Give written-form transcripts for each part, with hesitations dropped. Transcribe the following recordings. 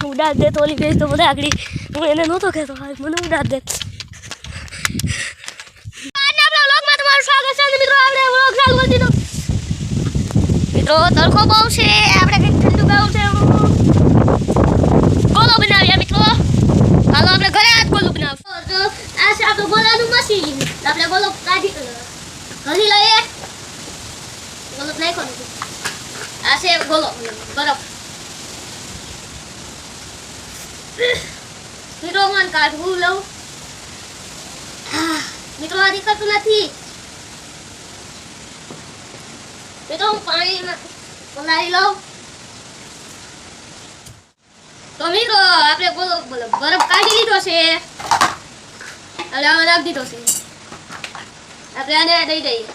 ઉડાડ દે તો ઓલી ગઈ તો મને આગળ હું એને નહોતો કહેતો મને ઉડાડ દે આજના આપણા વ્લોગમાં તમારું સ્વાગત છે અને મિત્રો આપણે વ્લોગ ચાલુ કરી દીધો મિત્રો તડકો બહુ છે આપણે કંઈક ઠંડુ ખાવું છે ગોલો બનાવ્યા મિત્રો હાલો આપણે ઘરે આજ ગોલો બનાવ તો આ છે આપણું ગોલાનું મશીન આપણે ગોલો કાઢી ઘણી લઈએ ગોલો નાખો આ છે ગોલો બરફ મિત્રો મન કાઢવું લઉં મિત્રો આ દીકતું નથી મિત્રો હું પાણી પલાળી લઉં તો મિત્રો આપણે બરફ કાઢી લીધો છે એટલે આમાં નાખી દીધો છે આપણે આને દઈ દઈએ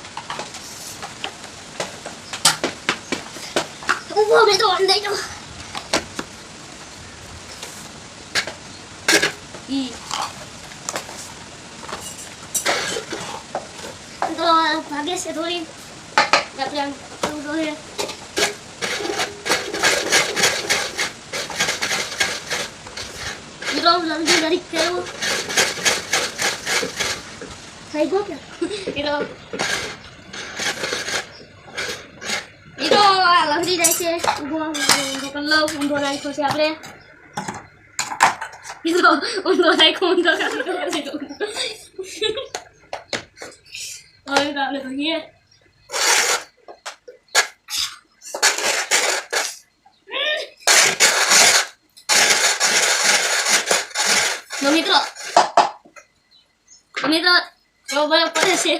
ઉભો મિત્રો આને દઈ દો તો ભાગે છે થોડી આપણે જોઈએ મિત્રો જલ્દી જરી કેવું થઈ ગયો કે મિત્રો લગડી જાય છે ઊંધો ઊંધો નાખ્યો છે આપણે મિત્રો ઊંધો નાખ્યો ઊંધો કાઢી હવે આપણે જોઈએ મિત્રો જો બરફ પડે છે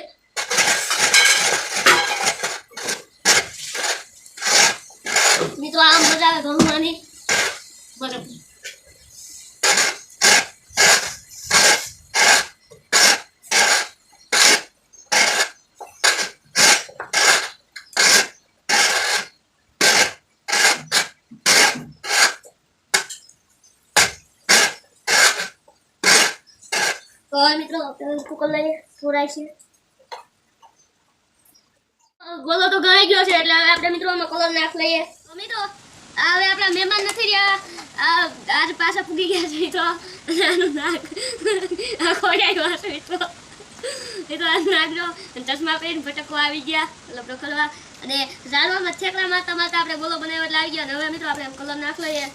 મિત્રો આમ મજા આવે ઘઉંમાંની બરફ તો મિત્રો કુકર લઈએ થોડાય છે ગોલો તો ગણાઈ ગયો છે એટલે હવે આપણે મિત્રો આમાં કલર નાખ લઈએ તો મિત્રો હવે આપણા મહેમાન નથી રહ્યા આજ પાછા પૂગી ગયા છે મિત્રો આનું નાક ખોડાયું હશે મિત્રો આ નાકનો ચશ્મા પહેરીને ભટકો આવી ગયા લબડો ખોલવા અને ઝાડવામાં થેકલા મારતા મારતા આપણે ગોલો બનાવ્યો એટલે આવી ગયા અને હવે મિત્રો આપણે આમ કલર નાખ લઈએ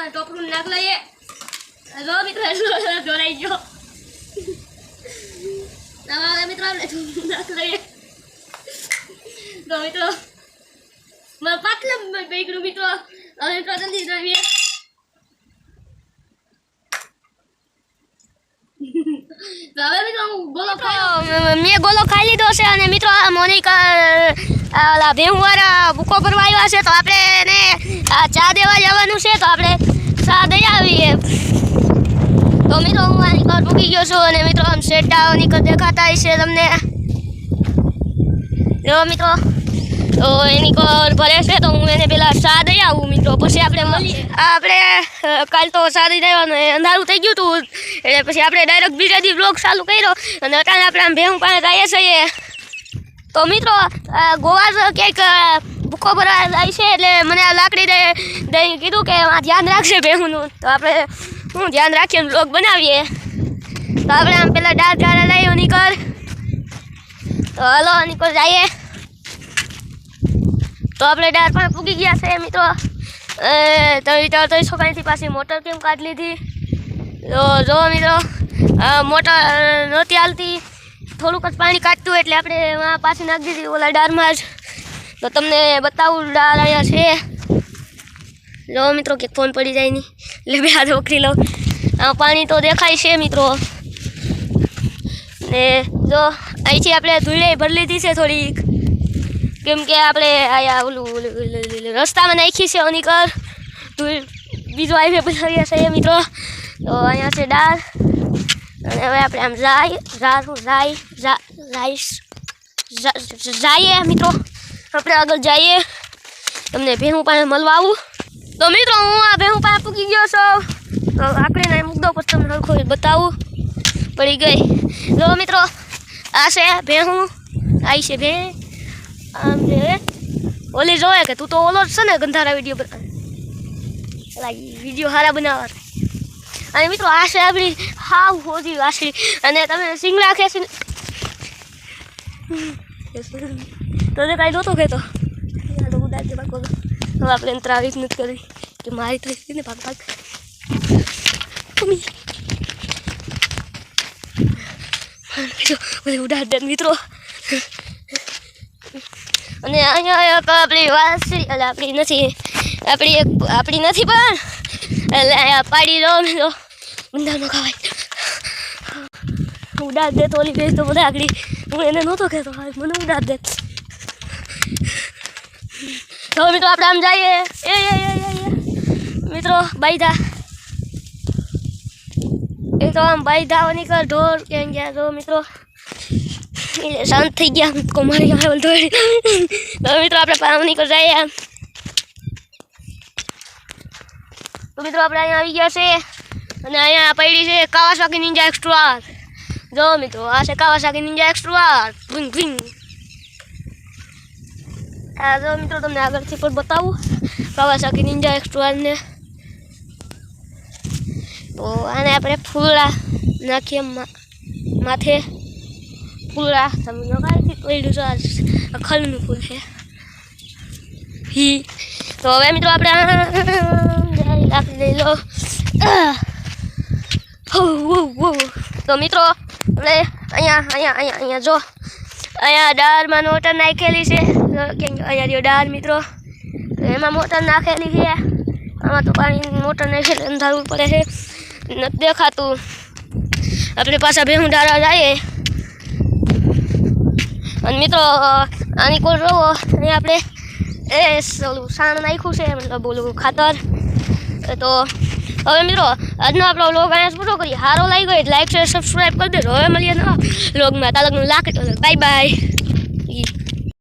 ટોપરું નાખ લઈએ જો મિત્રો જોડાઈ ગયો હવે મિત્રો આપણે નાખ લઈએ તો મિત્રો પાટલા બેગનું મિત્રો હવે મિત્રો જલ્દી જોઈએ તો હવે મિત્રો મેં ગોલો ખાઈ લીધો છે અને મિત્રો મોનિકા ઓલા ભેહુવાળા ભૂકો ભરવા આવ્યા છે તો આપણે એને ચા દેવા જવાનું છે તો આપણે ચા દઈ આવીએ તો મિત્રો હું આની ઘર ભૂકી ગયો છું અને મિત્રો આમ શેટાઓની ઘર દેખાતા છે તમને જો મિત્રો તો એની ઘર ભરે છે તો હું એને પેલા ચા દઈ આવું મિત્રો પછી આપણે કાલ તો ચા દઈ દેવાનું અંધારું થઈ ગયું હતું એટલે પછી આપણે ડાયરેક્ટ બીજા દી બ્લોગ ચાલુ કર્યો અને અત્યારે આપણે આમ ભેહું પાસે જઈએ છીએ તો મિત્રો ગોવા ક્યાંક ભૂકો ભરવા જાય છે એટલે મને આ લાકડી દઈ કીધું કે ધ્યાન રાખશે ભેહુંનું તો આપણે હું ધ્યાન રાખીને બ્લોગ બનાવીએ તો આપણે આમ પેલા ડાળ લઈએ નીકળ તો હલો નીકળ જઈએ તો આપણે ડાળ પણ પૂગી ગયા છે મિત્રો તો છોકરીથી પાછી મોટર કેમ કાઢી લીધી તો જો મિત્રો મોટર નહોતી હાલતી થોડુંક જ પાણી કાઢતું એટલે આપણે પાછી નાખી દીધી ઓલા ડાળમાં જ તો તમને બતાવું ડાળ અહીંયા છે જો મિત્રો કે ફોન પડી જાય નહીં એટલે બે હાથ વખરી લઉં પાણી તો દેખાય છે મિત્રો ને જો અહીંથી આપણે ધૂળે ભરી લીધી છે થોડીક કેમ કે આપણે આયા ઓલું રસ્તામાં નાખી છે અનિકર ધૂળ બીજો હાઈવે બનાવ્યા છે મિત્રો. તો અહીંયા છે દાળ અને હવે આપણે આમ જઈએ મિત્રો. આપણે આગળ જઈએ, તમને ભેહું પાસે મળવા આવું. તો મિત્રો હું આ ભેહું પાસે પૂકી ગયો છું. તો આકડીને મૂક દો પછી તમને હરખું બતાવું. પડી ગઈ. જો મિત્રો આ છે ભેહું, આવી છે ભે આમ છે ઓલી જોવે કે તું તો ઓલો જ છે ને ગંધારા વિડીયો સારા બનાવવા. અને મિત્રો આ છે આપણી હાવ હોજી વાસળી. અને તમે સિંગ રાખે છે તો કાંઈ નહોતો કહેતો. હવે આપણે એને ત્રાવીસ નથી કરી કે મારી થઈ હતી ને ભાગ ઉડાડ દે મિત્રો. અને અહીંયા આપણી વાસળી એટલે આપણી નથી પણ એટલે અહીંયા પાડી દો મિત્રો. બંધાનો ખાવાય ઉડાડ દે તો ઓલી ભેજ તો બધા આગળ હું એને નહોતો કહેતો મને ઉડાડ દે. તો મિત્રો આપણે આમ જઈએ મિત્રો બાઈધા એ તો આમ બાઈધા નીકળ ઢોર ક્યાં ગયા. તો મિત્રો એટલે શાંત થઈ ગયા કોમારી આવે ઢોર. તો મિત્રો આપણે પામ નીકળ જઈએ આમ. તો મિત્રો આપણે અહીંયા આવી ગયા છે અને અહીંયા પડી છે કાવાસાકી નિંજા એક્સ્ટ્રા. જો મિત્રો આ છે કાવાસાકી નિંજા એક્સ્ટ્રા. આ જો મિત્રો તમને આગળથી પણ બતાવું કાવાસાકી નિંજા એક્સ્ટ્રા ને. તો આને આપણે ફૂલડા નાખીએ માથે. ફૂલડા સમજો કાંઈથી પડ્યું છે આ ખલનું ફૂલ છે. તો હવે મિત્રો આપણે રાખી લઈ લો. તો મિત્રો આપણે અહીંયા જો અહીંયા દાળમાં મોટર નાખેલી છે. અહીંયા દાળ મિત્રો એમાં મોટર નાખેલી છે. આમાં તો પાણી મોટર નાખેલી અંધારું પડે છે નથી દેખાતું. આપણે પાછા ભેહું ડાળવા જઈએ. અને મિત્રો આની કોઈ રહો અહીંયા આપણે ઓલું સાણ નાખ્યું છે મતલબ ઓલું ખાતર. તો હવે મિત્રો આજનો આપણો વ્લોગ અહીંયા પૂરો કરીએ. સારો લાગ્યો હોય લાઈક શેર સબસ્ક્રાઈબ કરી દેજો. હવે મળીએ નવા વ્લોગમાં. તાલકનું બાય બાય.